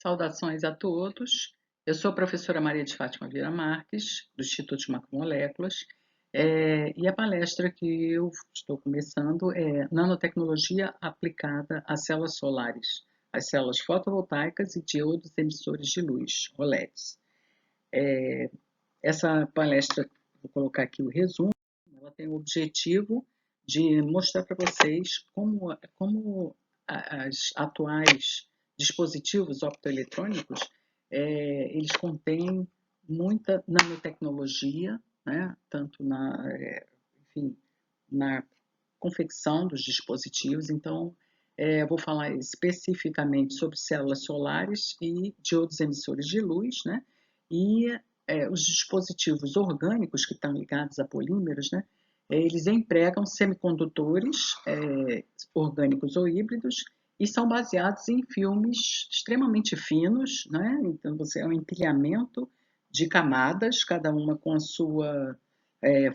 Saudações a todos. Eu sou a professora Maria de Fátima Vieira Marques, do Instituto de Macromoléculas, e a palestra que eu estou começando é Nanotecnologia aplicada às células solares, às células fotovoltaicas e diodos emissores de luz, OLEDs. Essa palestra, vou colocar aqui o resumo, ela tem o objetivo de mostrar para vocês como as atuais dispositivos optoeletrônicos, eles contêm muita nanotecnologia, né? Tanto enfim, na confecção dos dispositivos. Então, vou falar especificamente sobre células solares e diodos emissores de luz, né? E os dispositivos orgânicos que estão ligados a polímeros, né? Eles empregam semicondutores orgânicos ou híbridos e são baseados em filmes extremamente finos, né? Então, você é um empilhamento de camadas, cada uma com a sua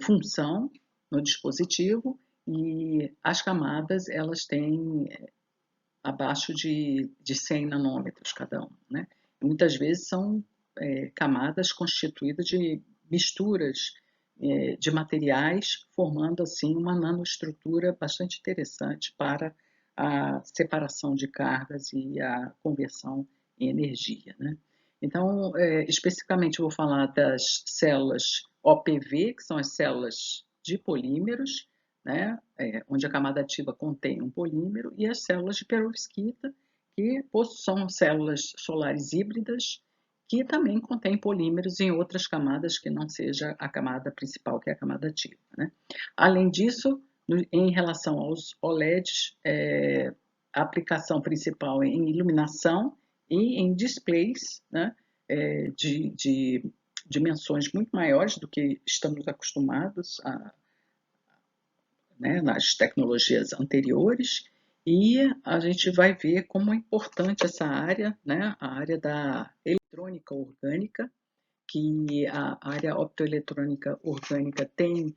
função no dispositivo, e as camadas elas têm abaixo de 100 nanômetros cada uma, né? E muitas vezes são camadas constituídas de misturas de materiais, formando assim uma nanoestrutura bastante interessante para a separação de cargas e a conversão em energia, né? Então, especificamente, eu vou falar das células OPV, que são as células de polímeros, né? Onde a camada ativa contém um polímero, e as células de perovskita, que são células solares híbridas, que também contém polímeros em outras camadas que não seja a camada principal, que é a camada ativa, né? Além disso, em relação aos OLEDs, a aplicação principal é em iluminação e em displays, né? De dimensões muito maiores do que estamos acostumados né, nas tecnologias anteriores, e a gente vai ver como é importante essa área, né, a área da eletrônica orgânica, que a área optoeletrônica orgânica tem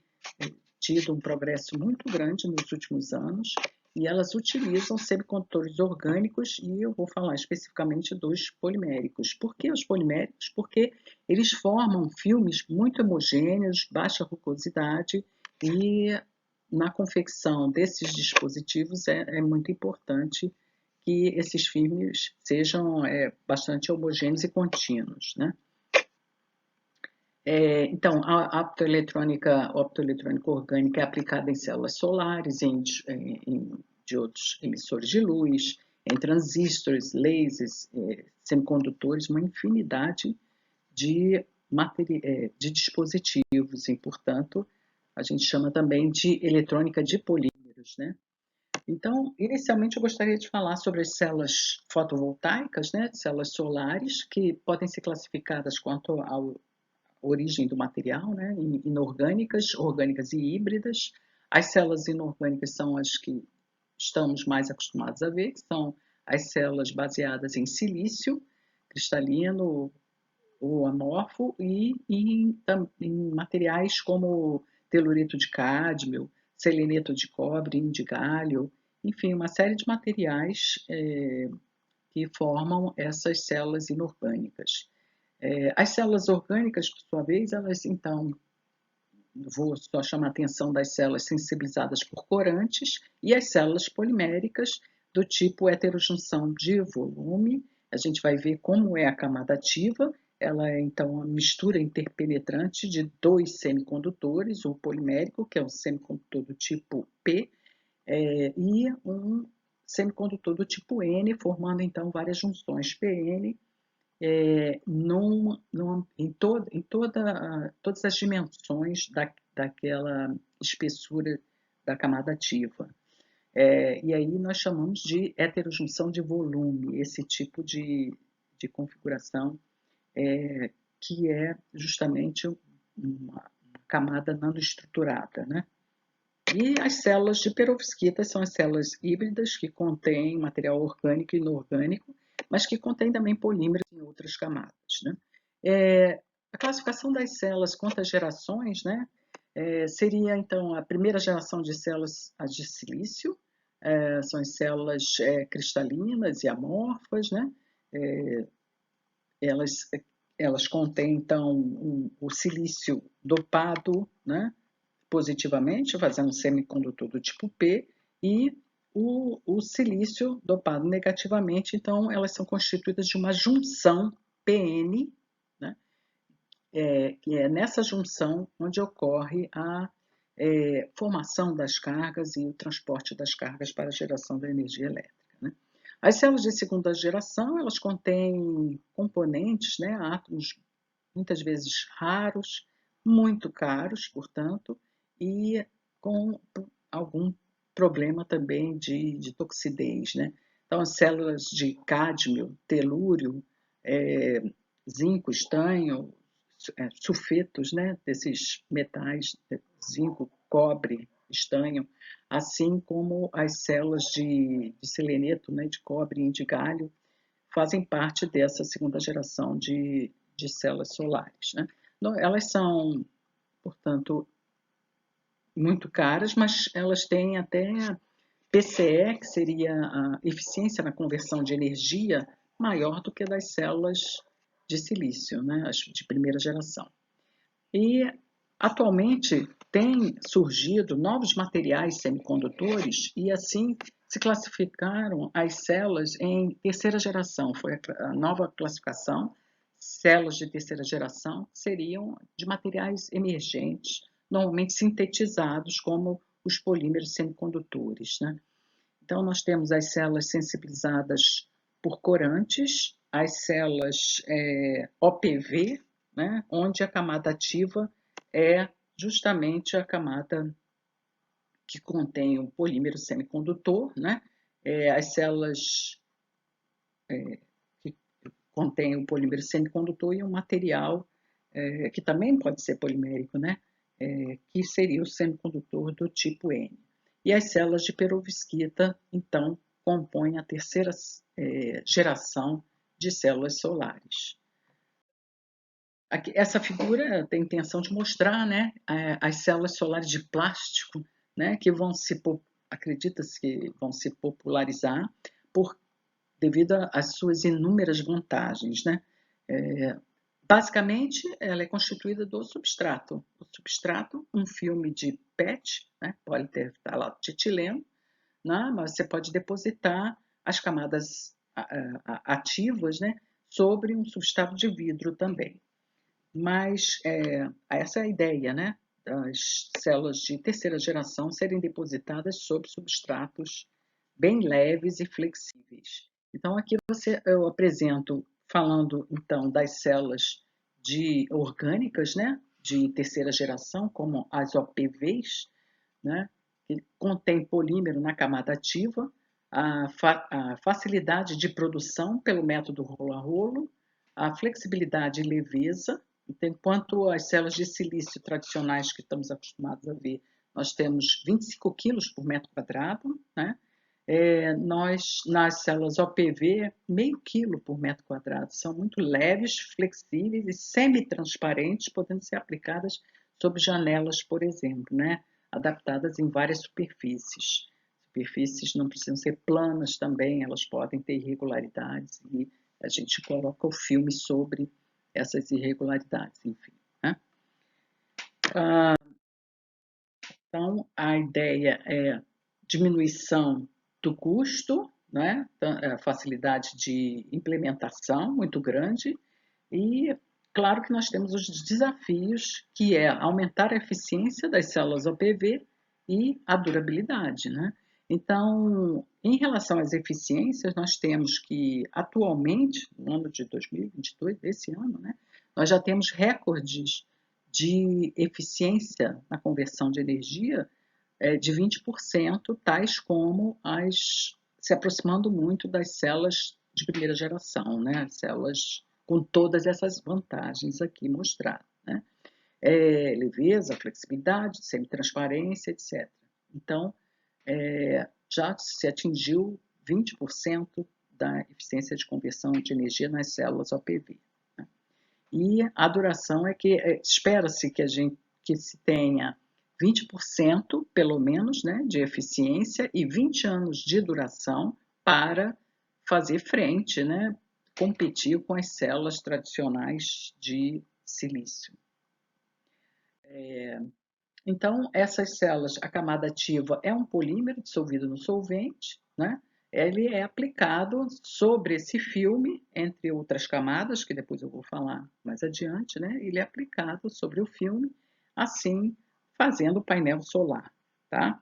tido um progresso muito grande nos últimos anos, e elas utilizam semicondutores orgânicos, e eu vou falar especificamente dos poliméricos. Por que os poliméricos? Porque eles formam filmes muito homogêneos, baixa rugosidade, e na confecção desses dispositivos é muito importante que esses filmes sejam bastante homogêneos e contínuos, né? Então, a optoeletrônica orgânica é aplicada em células solares, em diodos emissores de luz, em transistores, lasers, semicondutores, uma infinidade de dispositivos, e, portanto, a gente chama também de eletrônica de polímeros, né? Então, inicialmente eu gostaria de falar sobre as células fotovoltaicas, né? Células solares, que podem ser classificadas quanto ao origem do material, né? Inorgânicas, orgânicas e híbridas. As células inorgânicas são as que estamos mais acostumados a ver, que são as células baseadas em silício cristalino ou amorfo, e em materiais como telurito de cádmio, seleneto de cobre, de galho, enfim, uma série de materiais que formam essas células inorgânicas. As células orgânicas, por sua vez, elas então, vou só chamar a atenção das células sensibilizadas por corantes e as células poliméricas do tipo heterojunção de volume. A gente vai ver como é a camada ativa. Ela é então uma mistura interpenetrante de dois semicondutores, o polimérico, que é um semicondutor do tipo P, e um semicondutor do tipo N, formando então várias junções PN todas as dimensões daquela espessura da camada ativa. E aí nós chamamos de heterojunção de volume, esse tipo de configuração, que é justamente uma camada nanoestruturada, né? E as células de perovskita são as células híbridas que contêm material orgânico e inorgânico, mas que contêm também polímeros em outras camadas, né? A classificação das células quanto às gerações, né? Seria então a primeira geração de células, as de silício, são as células cristalinas e amorfas, né? elas, elas contêm, então, o silício dopado, né, positivamente, fazendo um semicondutor do tipo P, e o silício dopado negativamente, então elas são constituídas de uma junção PN, né, que é nessa junção onde ocorre a formação das cargas e o transporte das cargas para a geração da energia elétrica, né? As células de segunda geração, elas contêm componentes, né, átomos muitas vezes raros, muito caros, portanto, e com algum problema também de toxidez, né? Então, as células de cádmio, telúrio, zinco, estanho, sulfetos, né, desses metais, zinco, cobre, estanho, assim como as células de seleneto, né, de cobre e de galho, fazem parte dessa segunda geração de células solares, né? Então, elas são, portanto, muito caras, mas elas têm até PCE, que seria a eficiência na conversão de energia, maior do que das células de silício, né, as de primeira geração. E atualmente tem surgido novos materiais semicondutores e assim se classificaram as células em terceira geração. Foi a nova classificação. Células de terceira geração seriam de materiais emergentes, normalmente sintetizados como os polímeros semicondutores, né? Então, nós temos as células sensibilizadas por corantes, as células OPV, né, onde a camada ativa é justamente a camada que contém o polímero semicondutor, né, as células que contêm o polímero semicondutor e um material que também pode ser polimérico, né, que seria o semicondutor do tipo N. E as células de perovskita, então, compõem a terceira geração de células solares. Aqui, essa figura tem a intenção de mostrar, né, as células solares de plástico, né, que acredita-se que vão se popularizar devido às suas inúmeras vantagens, né? Basicamente, ela é constituída do substrato. O substrato, um filme de PET, né, politerftalato de etileno, né, mas você pode depositar as camadas ativas, né, sobre um substrato de vidro também. Mas essa é a ideia, né, das células de terceira geração serem depositadas sobre substratos bem leves e flexíveis. Então, aqui eu apresento, falando então das células orgânicas, né, de terceira geração, como as OPVs, né, que contém polímero na camada ativa, a facilidade de produção pelo método rolo a rolo, a flexibilidade e leveza, enquanto as células de silício tradicionais que estamos acostumados a ver, nós temos 25 quilos por metro quadrado, né? Nós, nas células OPV, meio quilo por metro quadrado. São muito leves, flexíveis e semi-transparentes, podendo ser aplicadas sob janelas, por exemplo, né? Adaptadas em várias superfícies. Superfícies não precisam ser planas também, elas podem ter irregularidades e a gente coloca o filme sobre essas irregularidades, enfim, né? Então, a ideia é diminuição do custo, né? Facilidade de implementação muito grande e claro que nós temos os desafios, que é aumentar a eficiência das células OPV e a durabilidade, né? Então, em relação às eficiências, nós temos que, atualmente, no ano de 2022, esse ano, né, nós já temos recordes de eficiência na conversão de energia de 20%, tais como se aproximando muito das células de primeira geração, né? As células com todas essas vantagens aqui mostradas, né? Leveza, flexibilidade, semitransparência, etc. Então, já se atingiu 20% da eficiência de conversão de energia nas células OPV. Né? E a duração é que espera-se que se tenha 20% pelo menos, né, de eficiência e 20 anos de duração para fazer frente, né, competir com as células tradicionais de silício. Então, essas células, a camada ativa é um polímero dissolvido no solvente, né? Ele é aplicado sobre esse filme, entre outras camadas, que depois eu vou falar mais adiante, né? Ele é aplicado sobre o filme, assim, fazendo o painel solar, tá?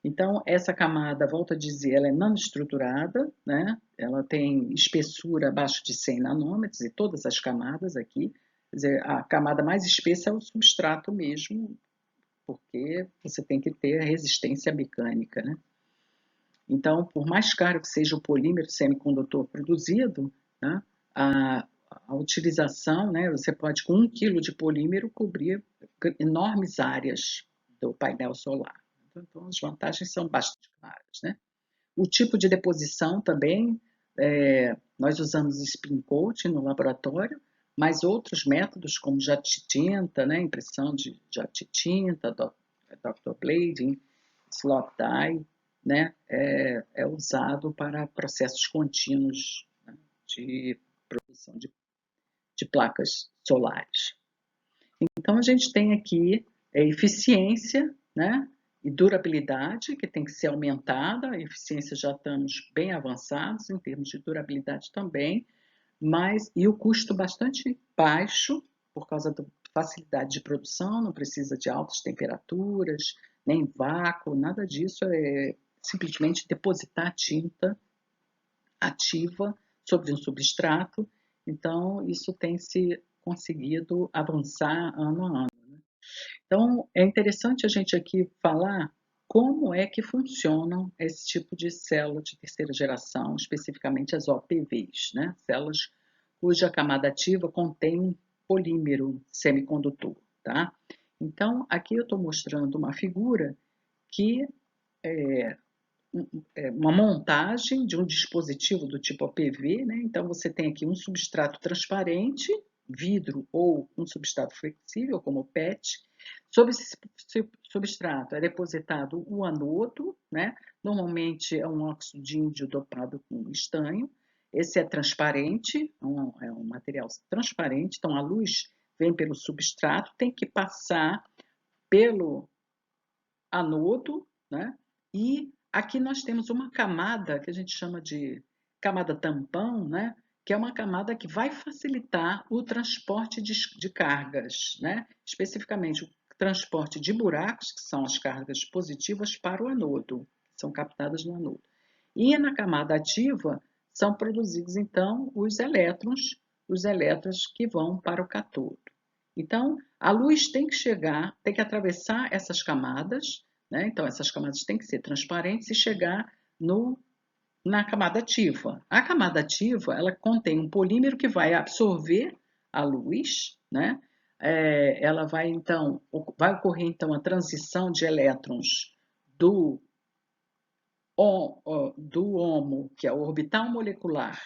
Então, essa camada, volto a dizer, ela é nanoestruturada, né? Ela tem espessura abaixo de 100 nanômetros, e todas as camadas aqui, quer dizer, a camada mais espessa é o substrato mesmo, porque você tem que ter resistência mecânica, né? Então, por mais caro que seja o polímero semicondutor produzido, né, a utilização, né, você pode com 1 kg de polímero cobrir enormes áreas do painel solar. Então, as vantagens são bastante claras, né? O tipo de deposição também, nós usamos spin coating no laboratório, mas outros métodos como jato-tinta, né, impressão de jato-tinta, Dr. Blading, slot die, né, é usado para processos contínuos, né, de produção de placas solares. Então, a gente tem aqui eficiência, né, e durabilidade, que tem que ser aumentada. A eficiência já estamos bem avançados, em termos de durabilidade também, mas e o custo bastante baixo, por causa da facilidade de produção, não precisa de altas temperaturas, nem vácuo, nada disso, é simplesmente depositar a tinta ativa sobre um substrato. Então, isso tem se conseguido avançar ano a ano. Então, é interessante a gente aqui falar como é que funcionam esse tipo de célula de terceira geração, especificamente as OPVs, né? Células cuja camada ativa contém um polímero semicondutor, tá? Então, aqui eu estou mostrando uma figura que é uma montagem de um dispositivo do tipo OPV, né? Então, você tem aqui um substrato transparente, vidro ou um substrato flexível, como o PET. Sobre esse substrato é depositado o anodo, né? Normalmente é um óxido de índio dopado com estanho. Esse é transparente, é um material transparente, então a luz vem pelo substrato, tem que passar pelo anodo, né? E aqui nós temos uma camada que a gente chama de camada tampão, né? Que é uma camada que vai facilitar o transporte de cargas, né? Especificamente o transporte de buracos, que são as cargas positivas, para o anodo, que são captadas no anodo. E na camada ativa são produzidos, então, os elétrons que vão para o cátodo. Então, a luz tem que chegar, tem que atravessar essas camadas, né? Então, essas camadas têm que ser transparentes e chegar na camada ativa. A camada ativa, ela contém um polímero que vai absorver a luz, né? Ela vai, então, vai ocorrer, então, a transição de elétrons do HOMO, que é o orbital molecular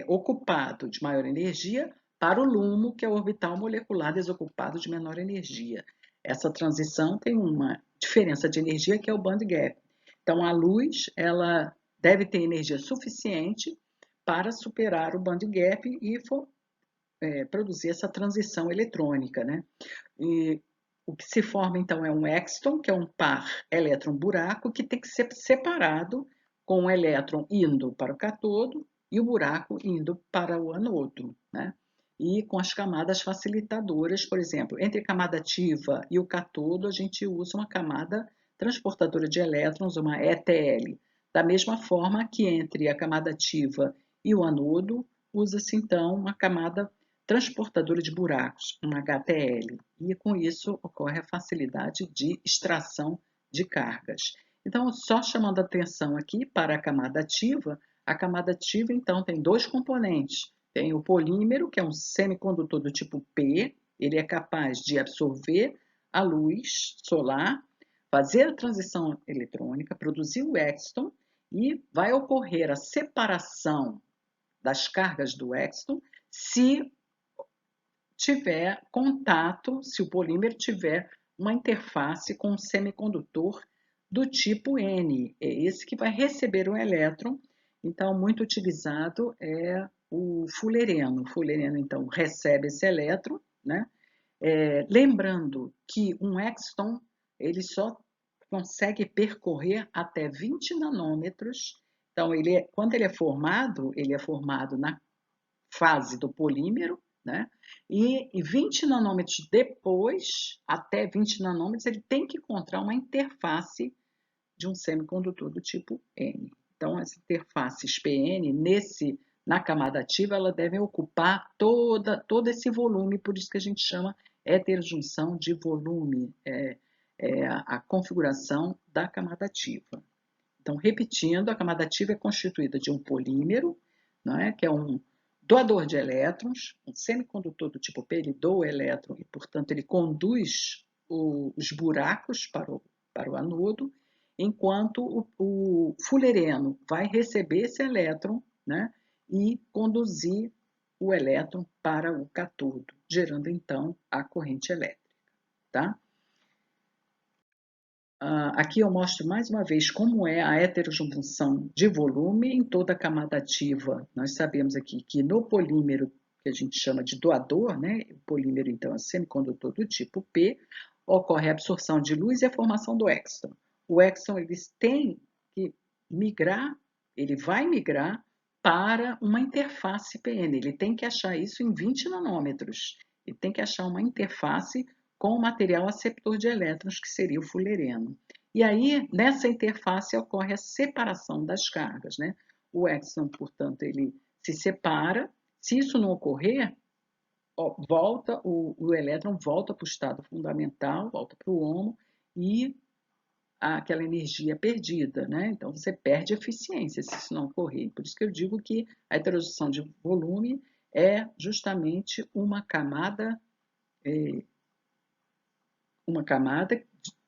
ocupado de maior energia, para o LUMO, que é o orbital molecular desocupado de menor energia. Essa transição tem uma diferença de energia que é o band gap. Então, a luz ela deve ter energia suficiente para superar o band gap e produzir essa transição eletrônica, né? E o que se forma, então, é um exton, que é um par elétron-buraco, que tem que ser separado com o elétron indo para o cátodo e o buraco indo para o anodo, né? E com as camadas facilitadoras, por exemplo, entre a camada ativa e o cátodo, a gente usa uma camada transportadora de elétrons, uma ETL. Da mesma forma que entre a camada ativa e o anodo, usa-se então uma camada transportadora de buracos, uma HTL, e com isso ocorre a facilidade de extração de cargas. Então, só chamando a atenção aqui para a camada ativa então tem dois componentes. Tem o polímero, que é um semicondutor do tipo P, ele é capaz de absorver a luz solar, fazer a transição eletrônica, produzir o exton e vai ocorrer a separação das cargas do exton se tiver contato, se o polímero tiver uma interface com um semicondutor do tipo N, é esse que vai receber um elétron. Então, muito utilizado é o fullereno. O fullereno, então, recebe esse elétron, né? Lembrando que um exton, ele só consegue percorrer até 20 nanômetros. Então, quando ele é formado na fase do polímero, né? E 20 nanômetros depois, até 20 nanômetros, ele tem que encontrar uma interface de um semicondutor do tipo N. Então, as interfaces PN, na camada ativa, ela deve ocupar todo esse volume, por isso que a gente chama heterojunção de volume, a configuração da camada ativa. Então, repetindo, a camada ativa é constituída de um polímero, que é um doador de elétrons, um semicondutor do tipo P, ele doa elétron e, portanto, ele conduz os buracos para o anodo, enquanto o fullereno vai receber esse elétron, né, e conduzir o elétron para o catodo, gerando então a corrente elétrica, tá? Aqui eu mostro mais uma vez como é a heterojunção de volume em toda a camada ativa. Nós sabemos aqui que no polímero, que a gente chama de doador, né, o polímero então é semicondutor do tipo P, ocorre a absorção de luz e a formação do exton. O exton eles têm que migrar, ele vai migrar para uma interface PN, ele tem que achar isso em 20 nanômetros, ele tem que achar uma interface com o material aceptor de elétrons, que seria o fullereno. E aí, nessa interface, ocorre a separação das cargas, né? O exon, portanto, ele se separa. Se isso não ocorrer, o elétron volta para o estado fundamental, volta para o HOMO, e aquela energia perdida, né? Então, você perde eficiência se isso não ocorrer. Por isso que eu digo que a heterojunção de volume é justamente uma camada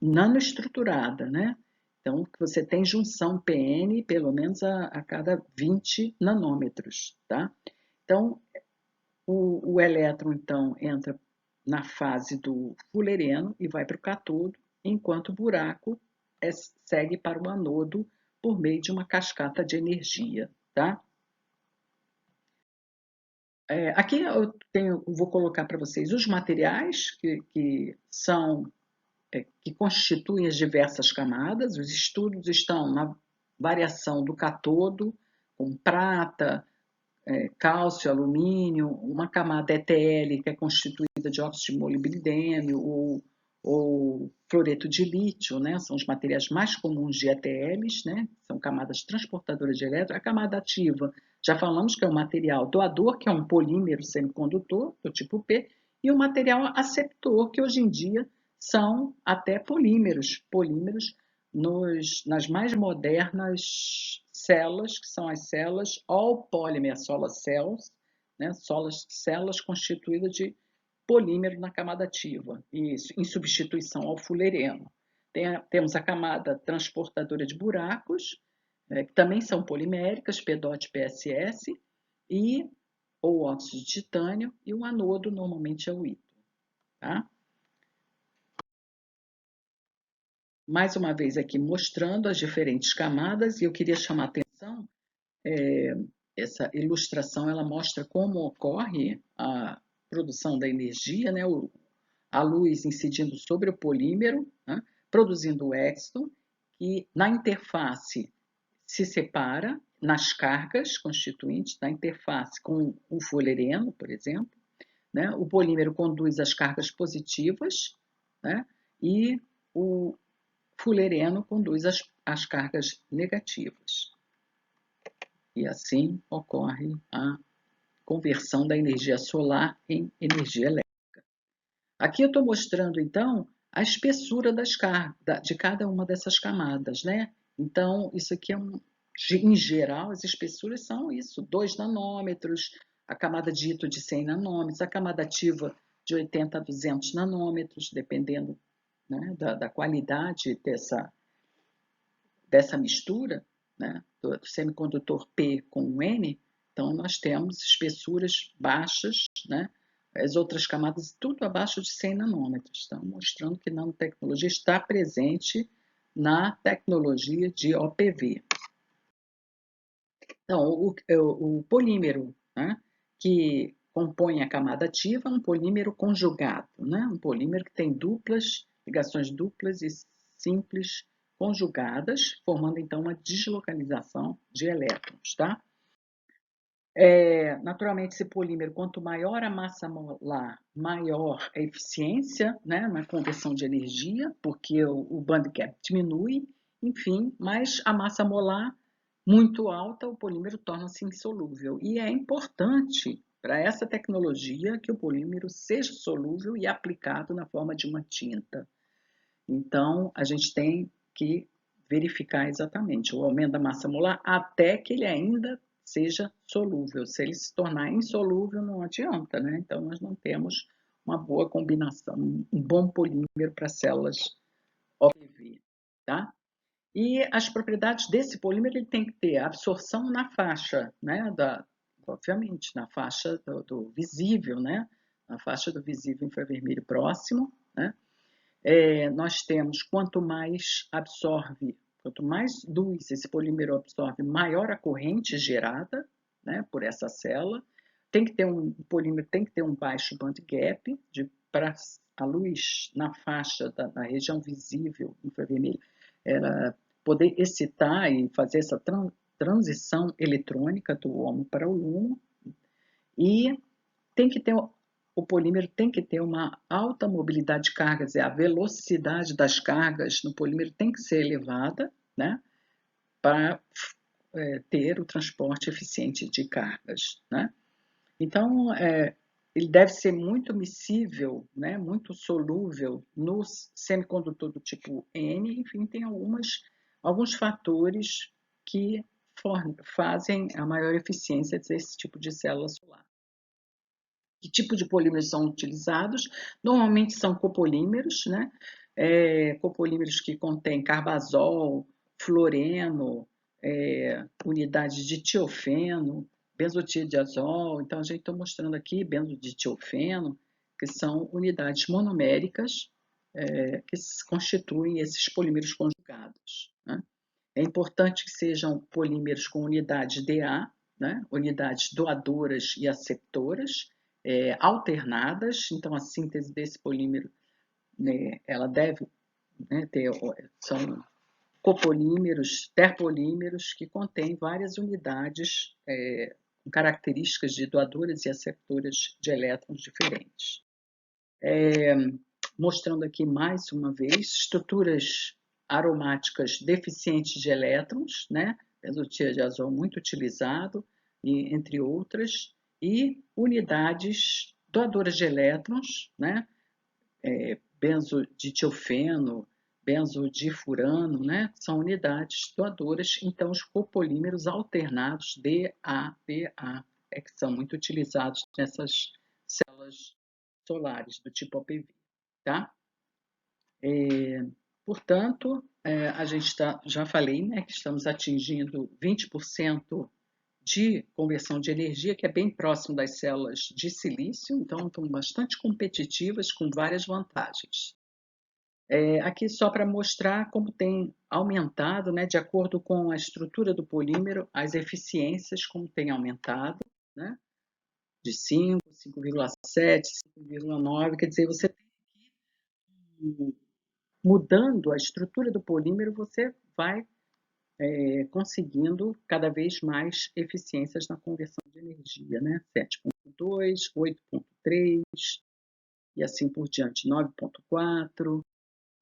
nanoestruturada, né? Então, você tem junção PN pelo menos a cada 20 nanômetros, tá? Então, o elétron, então, entra na fase do fullereno e vai para o catodo, enquanto o buraco segue para o anodo por meio de uma cascata de energia, tá? Aqui vou colocar para vocês os materiais que são que constituem as diversas camadas. Os estudos estão na variação do catodo, com prata, cálcio, alumínio, uma camada ETL, que é constituída de óxido de molibdênio ou fluoreto de lítio, né? São os materiais mais comuns de ETLs, né? São camadas transportadoras de elétrons. A camada ativa, já falamos que é um material doador, que é um polímero semicondutor, do tipo P, e o material aceptor, que hoje em dia são até polímeros nas mais modernas células, que são as células all polymer solar cells, né? Células constituídas de polímero na camada ativa, isso, em substituição ao fullereno. Temos a camada transportadora de buracos, que também são poliméricas, PDOT e PSS, ou óxido de titânio, e o anodo normalmente é o ítalo, tá? Mais uma vez aqui mostrando as diferentes camadas, e eu queria chamar a atenção, essa ilustração ela mostra como ocorre a produção da energia, né? A luz incidindo sobre o polímero, né? Produzindo o exton, que na interface se separa nas cargas constituintes da interface com o fullereno, por exemplo, né? O polímero conduz as cargas positivas, né? E o fullereno conduz as cargas negativas. E assim ocorre a conversão da energia solar em energia elétrica. Aqui eu estou mostrando, então, a espessura de cada uma dessas camadas, né? Então, isso aqui em geral, as espessuras são isso, 2 nanômetros, a camada dito de 100 nanômetros, a camada ativa de 80 a 200 nanômetros, dependendo, né, da qualidade dessa mistura, né, do semicondutor P com N. Então, nós temos espessuras baixas, né, as outras camadas tudo abaixo de 100 nanômetros. Então, mostrando que nanotecnologia está presente na tecnologia de OPV. Então, o polímero né, que compõe a camada ativa, um polímero conjugado, né, um polímero que tem ligações duplas e simples conjugadas, formando então uma deslocalização de elétrons, tá? Naturalmente, esse polímero, quanto maior a massa molar, maior a eficiência, né, na conversão de energia, porque o band gap diminui, enfim, mas a massa molar muito alta, o polímero torna-se insolúvel. E é importante para essa tecnologia que o polímero seja solúvel e aplicado na forma de uma tinta. Então, a gente tem que verificar exatamente o aumento da massa molar até que ele ainda seja solúvel. Se ele se tornar insolúvel, não adianta, né? Então, nós não temos uma boa combinação, um bom polímero para células OPV, tá? E as propriedades desse polímero, ele tem que ter absorção na faixa, né? Obviamente, na faixa do visível, né? Na faixa do visível infravermelho próximo, né? Nós temos quanto mais luz esse polímero absorve, maior a corrente gerada, né, por essa célula. O polímero tem que ter um baixo band gap para a luz na faixa na região visível infravermelho, ela poder excitar e fazer essa transição eletrônica do homo para o lumo. E tem que ter o polímero tem que ter uma alta mobilidade de cargas, a velocidade das cargas no polímero tem que ser elevada, né, para ter o transporte eficiente de cargas, né? Então, ele deve ser muito miscível, né, muito solúvel no semicondutor do tipo N, enfim, tem alguns fatores que fazem a maior eficiência desse tipo de célula solar. Que tipo de polímeros são utilizados? Normalmente são copolímeros, né? Copolímeros que contêm carbazol, fluoreno, unidades de tiofeno, benzotiazol. Então, a gente está mostrando aqui benzodietiofeno, que são unidades monoméricas que constituem esses polímeros conjugados, né? É importante que sejam polímeros com unidades DA, né? Unidades doadoras e aceptoras, alternadas. Então, a síntese desse polímero, né, ela deve, né, são copolímeros, terpolímeros, que contêm várias unidades com características de doadoras e aceptoras de elétrons diferentes. Mostrando aqui mais uma vez estruturas aromáticas deficientes de elétrons, né? Benzotiazol muito utilizado, entre outras, e unidades doadoras de elétrons, né? Benzoditiofeno, benzodifurano, né? São unidades doadoras. Então, os copolímeros alternados DA que são muito utilizados nessas células solares do tipo OPV, tá? Portanto, a gente já falei, né, que estamos atingindo 20% de conversão de energia, que é bem próximo das células de silício, então estão bastante competitivas, com várias vantagens. Aqui só para mostrar como tem aumentado, né, de acordo com a estrutura do polímero, as eficiências, como tem aumentado, né, de 5, 5,7, 5,9, quer dizer, você tem que mudando a estrutura do polímero, você vai conseguindo cada vez mais eficiências na conversão de energia, né? 7,2, 8,3 e assim por diante, 9,4.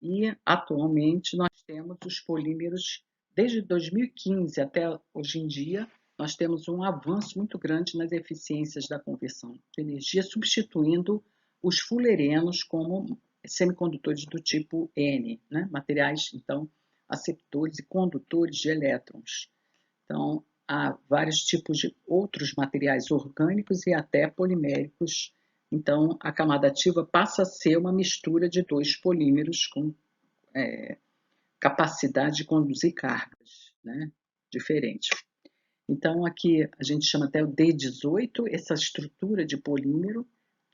E atualmente nós temos os polímeros, desde 2015 até hoje em dia, nós temos um avanço muito grande nas eficiências da conversão de energia, substituindo os fullerenos como semicondutores do tipo N, né? Materiais, então, aceptores e condutores de elétrons. Então, há vários tipos de outros materiais orgânicos e até poliméricos. Então, a camada ativa passa a ser uma mistura de dois polímeros com capacidade de conduzir cargas, né, diferentes. Então, aqui a gente chama até o D18, essa estrutura de polímero,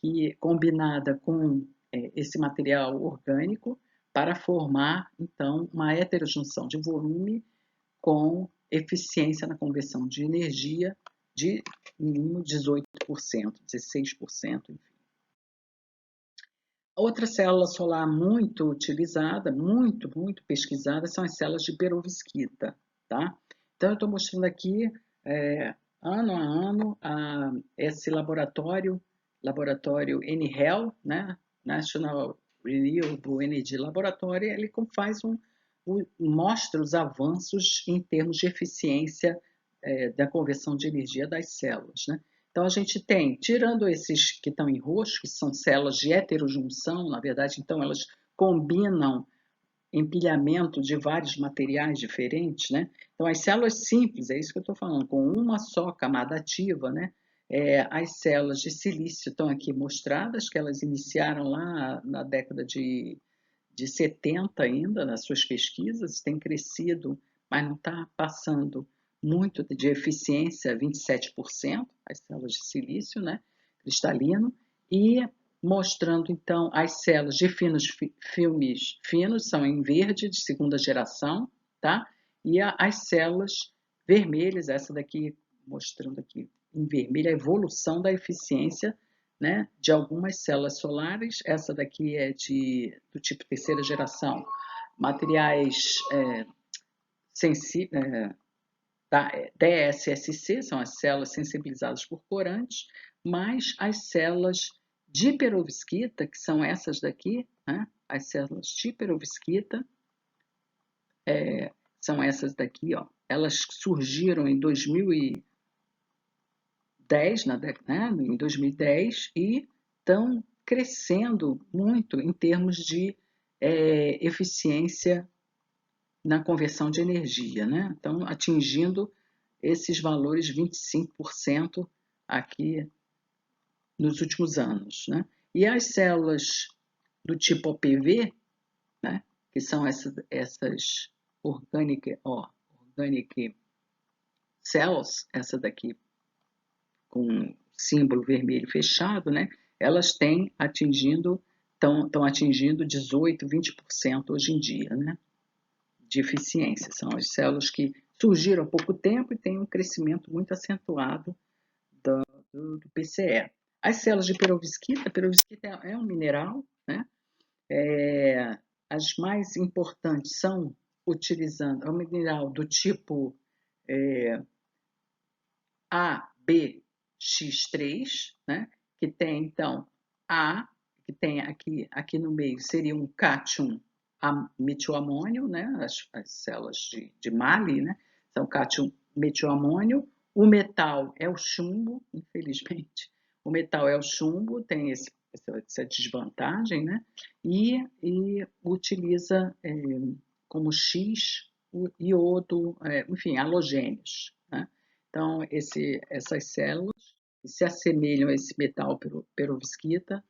que combinada com esse material orgânico, para formar, então, uma heterojunção de volume com eficiência na conversão de energia de mínimo 18%, 16%, enfim. Outra célula solar muito utilizada, muito pesquisada, são as células de perovskita, tá? Então, eu estou mostrando aqui, ano a ano, esse laboratório NREL, né? National Renewable Energy Laboratory, ele mostra os avanços em termos de eficiência da conversão de energia das células, né? Então, a gente tem, tirando esses que estão em roxo, que são células de heterojunção, na verdade, então elas combinam empilhamento de vários materiais diferentes, né? Então, as células simples, é isso que eu estou falando, com uma só camada ativa, né? As células de silício estão aqui mostradas, que elas iniciaram lá na década de 70 ainda, nas suas pesquisas, tem crescido, mas não está passando muito de eficiência, 27%, as células de silício, né, cristalino, e mostrando então as células de filmes finos, são em verde, de segunda geração, tá? E as células vermelhas, essa daqui, mostrando aqui em vermelho, a evolução da eficiência, né, de algumas células solares. Essa daqui é do tipo terceira geração, materiais DSSC, são as células sensibilizadas por corantes, mais as células de perovskita, que são essas daqui, né, as células de perovskita, são essas daqui, ó. Elas surgiram em 2010, em 2010, e estão crescendo muito em termos de eficiência na conversão de energia, né? Então, atingindo esses valores 25% aqui nos últimos anos, né? E as células do tipo OPV, né, que são essas organic cells, essa daqui com símbolo vermelho fechado, né? Elas estão atingindo 18, 20% hoje em dia, né? De eficiência. São as células que surgiram há pouco tempo e têm um crescimento muito acentuado do PCE. As células de perovskita, perovskita é um mineral, né? As mais importantes são utilizando, é um mineral do tipo ABX3, né? Que tem então que tem aqui no meio seria um cátion metioamônio, né? As células de Mali, né? São cátion metioamônio. O metal é o chumbo, infelizmente. O metal é o chumbo, tem essa desvantagem, né? E utiliza como X o iodo, enfim, halogênios, né? Então, essas células que se assemelham a esse metal perovskita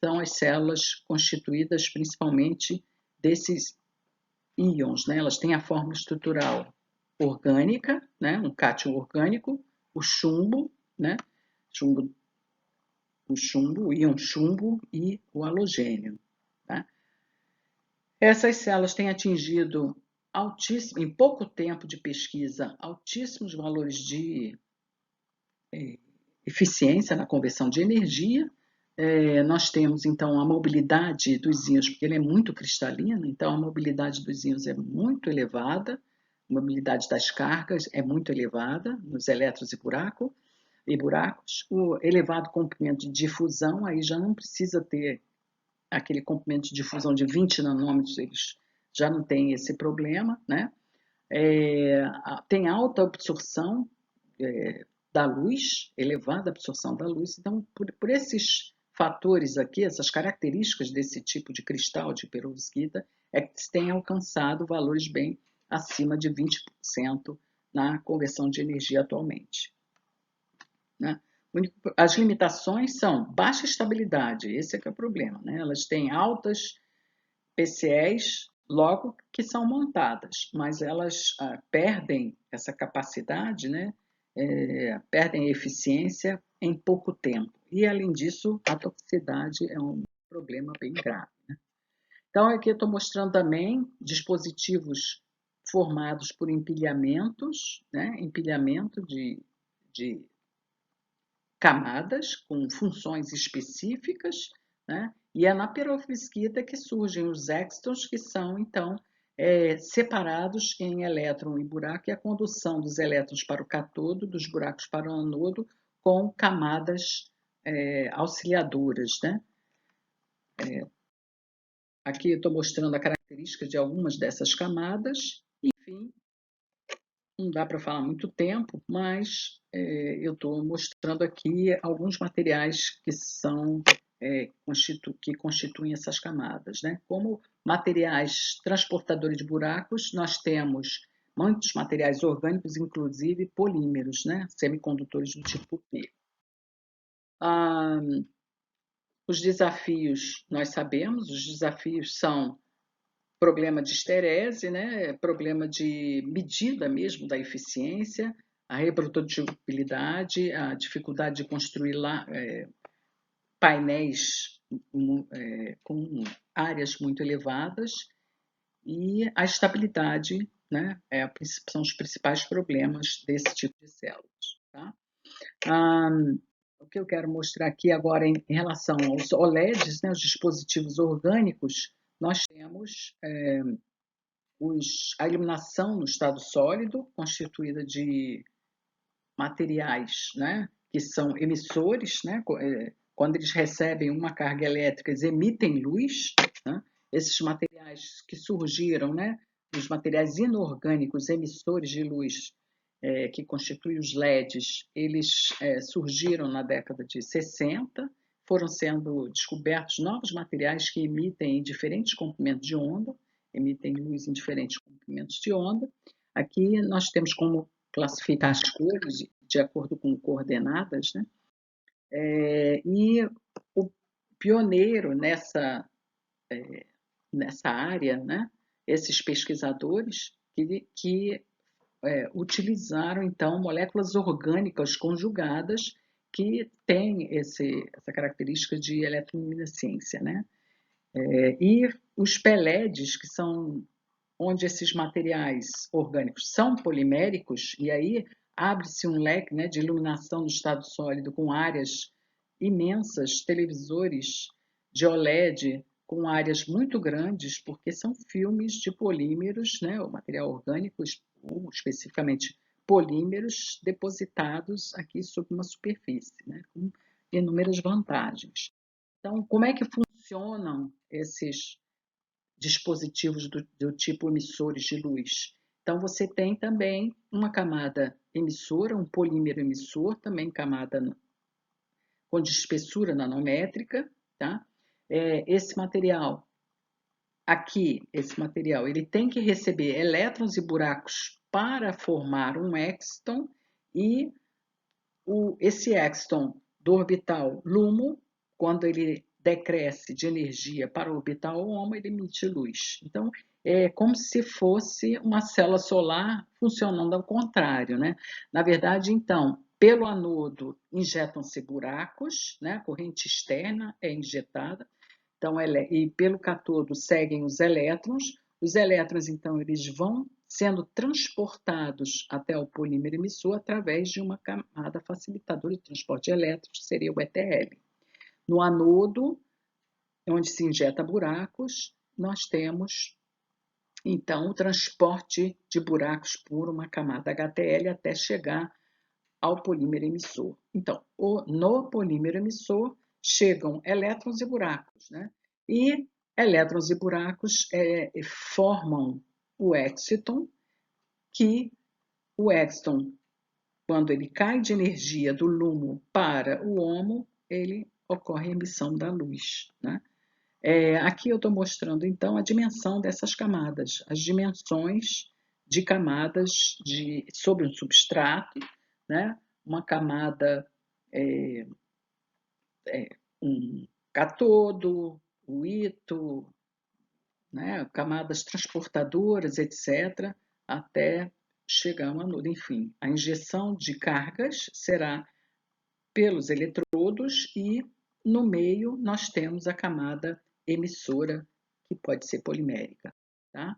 são as células constituídas principalmente desses íons, né? Elas têm a forma estrutural orgânica, né? Um cátion orgânico, o chumbo, né? O íon chumbo e o halogênio, tá? Essas células têm atingido em pouco tempo de pesquisa, altíssimos valores de eficiência na conversão de energia. Nós temos, então, a mobilidade dos íons, porque ele é muito cristalino, então a mobilidade dos íons é muito elevada, a mobilidade das cargas é muito elevada nos elétrons e buracos. O elevado comprimento de difusão, aí já não precisa ter aquele comprimento de difusão de 20 nanômetros, eles já não tem esse problema, né? Tem alta absorção da luz, elevada absorção da luz. Então, por esses fatores aqui, essas características desse tipo de cristal de perovskita, é que se tem alcançado valores bem acima de 20% na conversão de energia atualmente, né? As limitações são baixa estabilidade, esse é que é o problema, né? Elas têm altas PCEs logo que são montadas, mas elas perdem essa capacidade, né? Perdem eficiência em pouco tempo. E, além disso, a toxicidade é um problema bem grave, né? Então, aqui eu estou mostrando também dispositivos formados por empilhamentos, né? Empilhamento de camadas com funções específicas, né? E é na perovskita que surgem os extons, que são, então, separados em elétron e buraco, e a condução dos elétrons para o cátodo, dos buracos para o anodo, com camadas auxiliadoras, né? Aqui eu estou mostrando a característica de algumas dessas camadas. Enfim, não dá para falar muito tempo, mas eu estou mostrando aqui alguns materiais que são que constituem essas camadas, né? Como materiais transportadores de buracos, nós temos muitos materiais orgânicos, inclusive polímeros, né? Semicondutores do tipo P. Os desafios, nós sabemos, os desafios são problema de esterese, né? Problema de medida mesmo da eficiência, a reprodutibilidade, a dificuldade de construir lá, painéis com áreas muito elevadas e a estabilidade, né? São os principais problemas desse tipo de células. Tá? O que eu quero mostrar aqui agora em relação aos OLEDs, né, os dispositivos orgânicos, nós temos a iluminação no estado sólido, constituída de materiais, né, que são emissores, né, quando eles recebem uma carga elétrica, eles emitem luz, né, esses materiais que surgiram, né, os materiais inorgânicos emissores de luz, que constituem os LEDs, eles surgiram na década de 60, foram sendo descobertos novos materiais que emitem em diferentes comprimentos de onda, emitem luz em diferentes comprimentos de onda. Aqui nós temos como classificar as cores de acordo com coordenadas, né? E o pioneiro nessa área, né? Esses pesquisadores que utilizaram, então, moléculas orgânicas conjugadas que têm essa característica de eletroluminescência, né? E os PELEDs, que são onde esses materiais orgânicos são poliméricos, e aí abre-se um leque, né, de iluminação do estado sólido com áreas imensas, televisores de OLED com áreas muito grandes, porque são filmes de polímeros, né, o material orgânico, ou especificamente polímeros depositados aqui sobre uma superfície, né, com inúmeras vantagens. Então, como é que funcionam esses dispositivos do tipo emissores de luz? Então, você tem também uma camada emissora, um polímero emissor, também camada com espessura nanométrica, tá? Esse material aqui, ele tem que receber elétrons e buracos para formar um exton, e esse exton do orbital LUMO, quando ele decresce de energia para o orbital HOMO, ele emite luz. Então, é como se fosse uma célula solar funcionando ao contrário, né? Na verdade, então, pelo anodo injetam-se buracos, né? A corrente externa é injetada, então, e pelo cátodo seguem os elétrons. Os elétrons, então, eles vão sendo transportados até o polímero emissor através de uma camada facilitadora de transporte de elétrons, que seria o ETL. No anodo, onde se injeta buracos, nós temos, então, o transporte de buracos por uma camada HTL até chegar ao polímero emissor. Então, no polímero emissor chegam elétrons e buracos, né? E elétrons e buracos formam o exciton, que o exciton, quando ele cai de energia do LUMO para o HOMO, ele ocorre a emissão da luz, né? Aqui eu estou mostrando, então, a dimensão dessas camadas, as dimensões de camadas sobre um substrato, né? Uma camada, um cátodo, o ito, né? Camadas transportadoras, etc., até chegar a um anodo. Enfim, a injeção de cargas será pelos eletrodos e no meio nós temos a camada emissora, que pode ser polimérica, tá?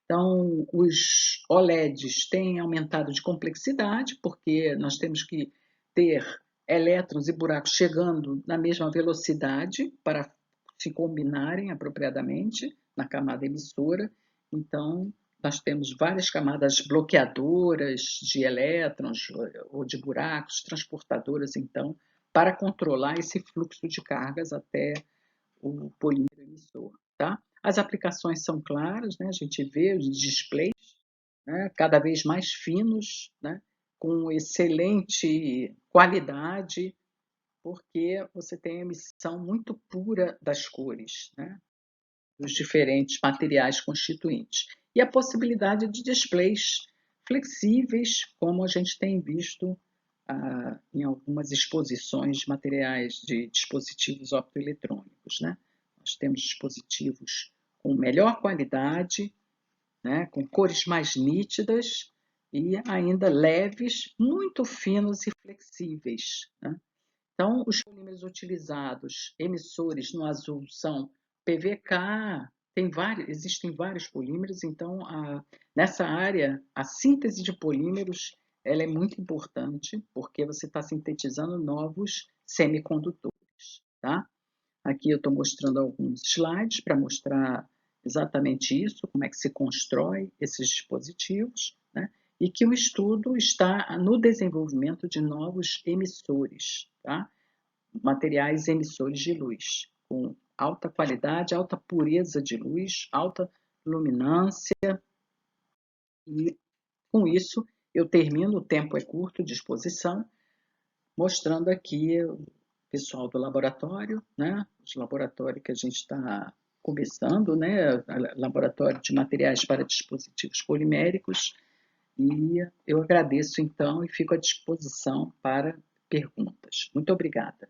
Então, os OLEDs têm aumentado de complexidade, porque nós temos que ter elétrons e buracos chegando na mesma velocidade para se combinarem apropriadamente na camada emissora. Então, nós temos várias camadas bloqueadoras de elétrons ou de buracos, transportadoras, então, para controlar esse fluxo de cargas até o polímero emissor, tá? As aplicações são claras, né? A gente vê os displays, né, cada vez mais finos, né, com excelente qualidade, porque você tem a emissão muito pura das cores, né, dos diferentes materiais constituintes. E a possibilidade de displays flexíveis, como a gente tem visto em algumas exposições de materiais de dispositivos optoeletrônicos, né? Nós temos dispositivos com melhor qualidade, né, com cores mais nítidas e ainda leves, muito finos e flexíveis, né? Então, os polímeros utilizados, emissores no azul, são PVK, existem vários polímeros, então, nessa área, a síntese de polímeros ela é muito importante, porque você está sintetizando novos semicondutores, tá? Aqui eu estou mostrando alguns slides para mostrar exatamente isso, como é que se constrói esses dispositivos, né? E que o estudo está no desenvolvimento de novos emissores, tá? Materiais emissores de luz, com alta qualidade, alta pureza de luz, alta luminância, e com isso eu termino, o tempo é curto de exposição, mostrando aqui o pessoal do laboratório, né? Os laboratórios que a gente está começando, né? Laboratório de materiais para dispositivos poliméricos. E eu agradeço então e fico à disposição para perguntas. Muito obrigada.